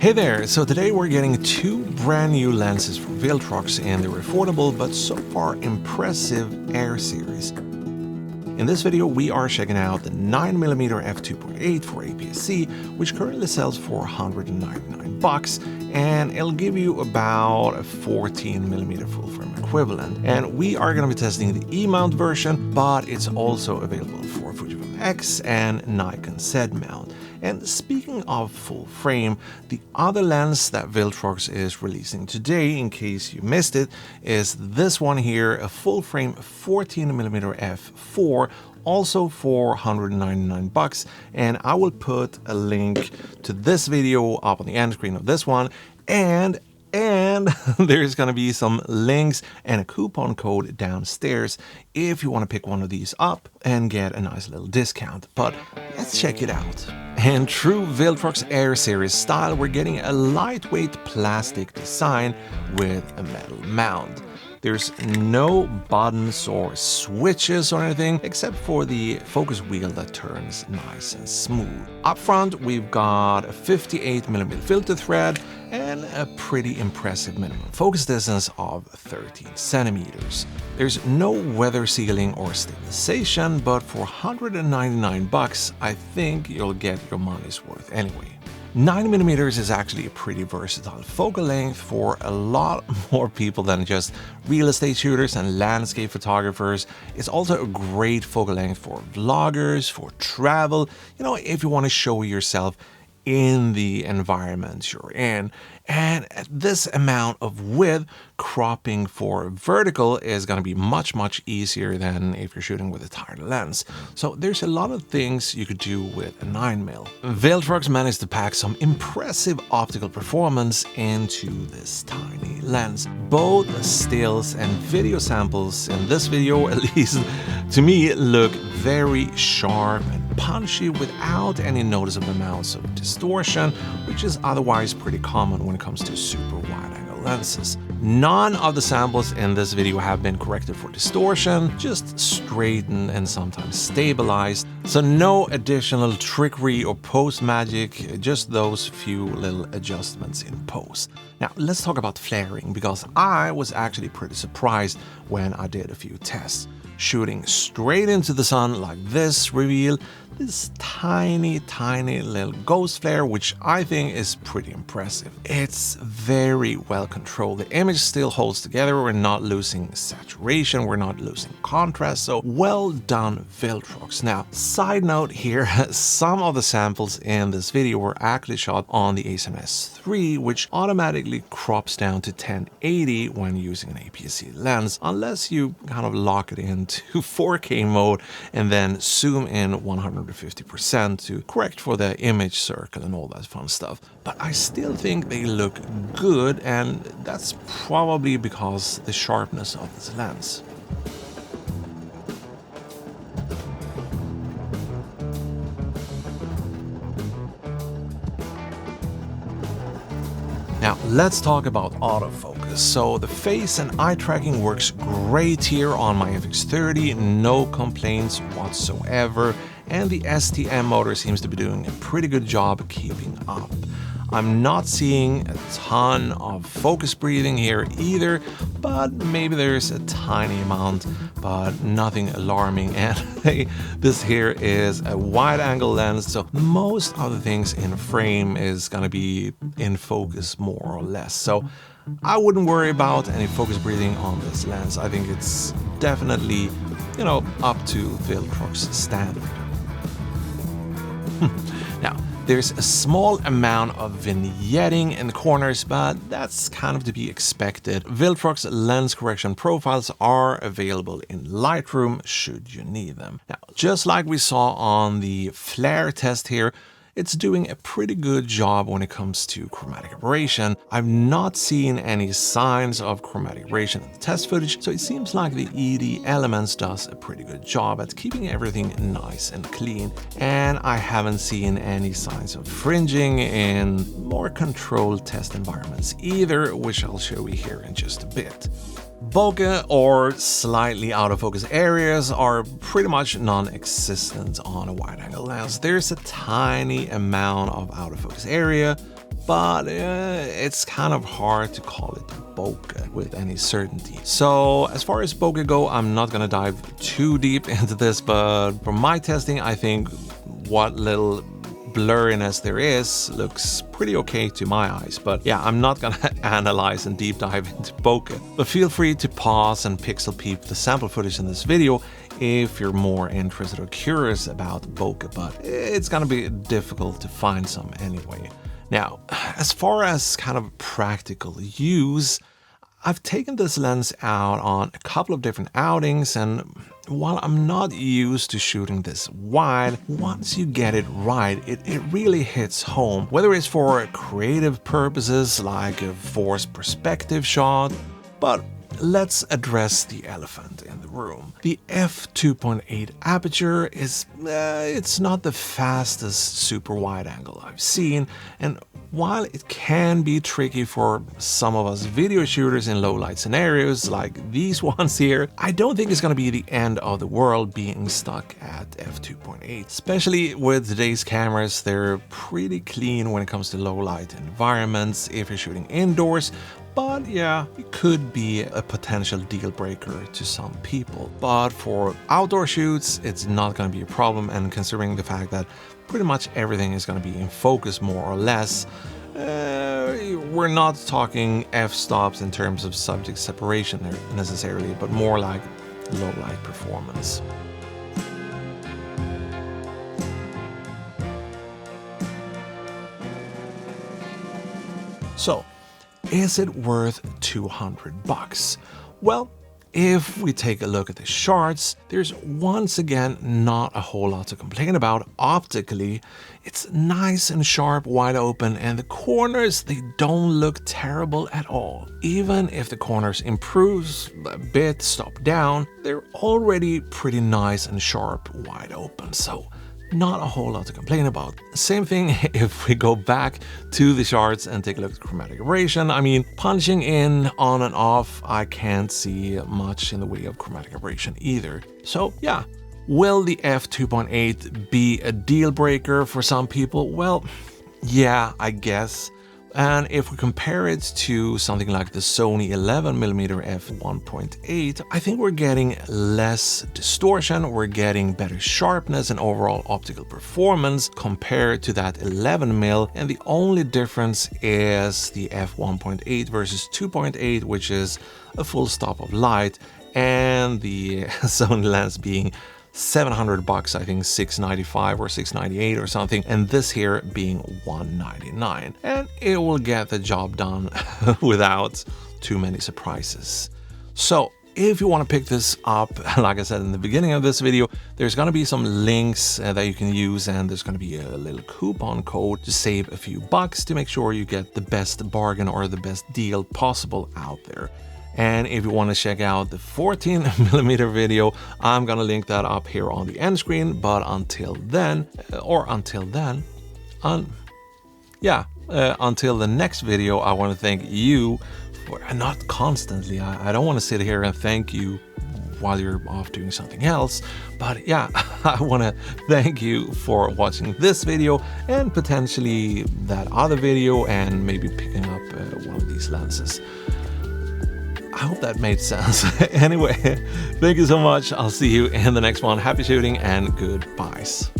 Hey there, so today we're getting two brand new lenses from Viltrox in their affordable but so far impressive Air series. In this video we are checking out the 9mm f2.8 for APS-C, which currently sells for $199, and it'll give you about a 14mm full frame equivalent. And we are going to be testing the E-mount version, but it's also available for Fujifilm X and Nikon Z mount. And speaking of full frame, the other lens that Viltrox is releasing today, in case you missed it, is this one here, a full frame 14mm f4, also for $199, and I will put a link to this video up on the end screen of this one, and there's going to be some links and a coupon code downstairs if you want to pick one of these up and get a nice little discount. But let's check it out. In true Viltrox Air series style, we're getting a lightweight plastic design with a metal mount. There's no buttons or switches or anything except for the focus wheel that turns nice and smooth. Up front, we've got a 58mm filter thread and a pretty impressive minimum focus distance of 13 centimeters. There's no weather sealing or stabilization, but for $199, I think you'll get your money's worth anyway. 9mm is actually a pretty versatile focal length for a lot more people than just real estate shooters and landscape photographers. It's also a great focal length for vloggers, for travel, if you want to show yourself in the environment you're in. And at this amount of width, cropping for vertical is going to be much easier than if you're shooting with a tighter lens. So there's a lot of things you could do with a 9mm. Viltrox managed to pack some impressive optical performance into this tiny lens. Both stills and video samples in this video, at least to me, look very sharp and punchy without any noticeable amounts of distortion, which is otherwise pretty common when it comes to super wide-angle lenses. None of the samples in this video have been corrected for distortion, just straightened and sometimes stabilized, so no additional trickery or post magic, just those few little adjustments in post. Now let's talk about flaring, because I was actually pretty surprised when I did a few tests. Shooting straight into the sun like this reveal this tiny little ghost flare, which I think is pretty impressive. It's very well controlled. The image still holds together. We're not losing saturation, we're not losing contrast, so well done, Viltrox. Now, side note here, some of the samples in this video were actually shot on the A7S III, which automatically crops down to 1080 when using an APS-C lens, unless you kind of lock it into 4K mode and then zoom in 150% to correct for the image circle and all that fun stuff. But I still think they look good, and that's probably because the sharpness of this lens. Now, let's talk about autofocus. So the face and eye tracking works great here on my FX30, no complaints whatsoever, and the STM motor seems to be doing a pretty good job keeping up. I'm not seeing a ton of focus breathing here either, but maybe there's a tiny amount, but nothing alarming. And this here is a wide-angle lens, so most of the things in frame is gonna be in focus more or less. So I wouldn't worry about any focus breathing on this lens. I think it's definitely, up to Viltrox standard. Now, there's a small amount of vignetting in the corners, but that's kind of to be expected. Viltrox lens correction profiles are available in Lightroom should you need them. Now, just like we saw on the flare test here, it's doing a pretty good job when it comes to chromatic aberration. I've not seen any signs of chromatic aberration in the test footage, so it seems like the ED Elements does a pretty good job at keeping everything nice and clean. And I haven't seen any signs of fringing in more controlled test environments either, which I'll show you here in just a bit. Bokeh, or slightly out of focus areas, are pretty much non-existent on a wide-angle lens. There's a tiny amount of out of focus area, but it's kind of hard to call it bokeh with any certainty. So as far as bokeh go, I'm not gonna dive too deep into this, but from my testing, I think what little blurriness there is looks pretty okay to my eyes. But yeah, I'm not gonna analyze and deep dive into bokeh. But feel free to pause and pixel peep the sample footage in this video if you're more interested or curious about bokeh, but it's gonna be difficult to find some anyway. Now, as far as kind of practical use, I've taken this lens out on a couple of different outings, and while I'm not used to shooting this wide, once you get it right, it really hits home. Whether it's for creative purposes like a forced perspective shot, but let's address the elephant in the room. The f2.8 aperture is, it's not the fastest super wide angle I've seen, and while it can be tricky for some of us video shooters in low light scenarios like these ones here, I don't think it's gonna be the end of the world being stuck at f2.8. Especially with today's cameras, they're pretty clean when it comes to low light environments if you're shooting indoors. But yeah, it could be a potential deal breaker to some people. But for outdoor shoots, it's not going to be a problem, and considering the fact that pretty much everything is going to be in focus more or less, we're not talking f-stops in terms of subject separation necessarily, but more like low light performance. So, is it worth $200? Well, if we take a look at the charts, there's once again not a whole lot to complain about. Optically, it's nice and sharp, wide open, and the corners, they don't look terrible at all. Even if the corners improves a bit, stop down, they're already pretty nice and sharp, wide open. So not a whole lot to complain about. Same thing if we go back to the charts and take a look at chromatic aberration. I mean, punching in on and off, I can't see much in the way of chromatic aberration either. So yeah, will the f2.8 be a deal breaker for some people? Well, yeah, I guess. And if we compare it to something like the Sony 11mm f1.8, I think we're getting less distortion, we're getting better sharpness and overall optical performance compared to that 11mm, and the only difference is the f1.8 versus 2.8, which is a full stop of light, and the Sony lens being $700, I think $695 or $698 or something, and this here being $199, and it will get the job done without too many surprises. So if you want to pick this up, like I said in the beginning of this video, there's going to be some links that you can use, and there's going to be a little coupon code to save a few bucks to make sure you get the best bargain or the best deal possible out there. And if you want to check out the 14mm video, I'm gonna link that up here on the end screen. But until then, until the next video, I want to thank you for, not constantly, I don't want to sit here and thank you while you're off doing something else, but yeah, I want to thank you for watching this video and potentially that other video, and maybe picking up one of these lenses. I hope that made sense. Anyway, thank you so much. I'll see you in the next one. Happy shooting and goodbyes.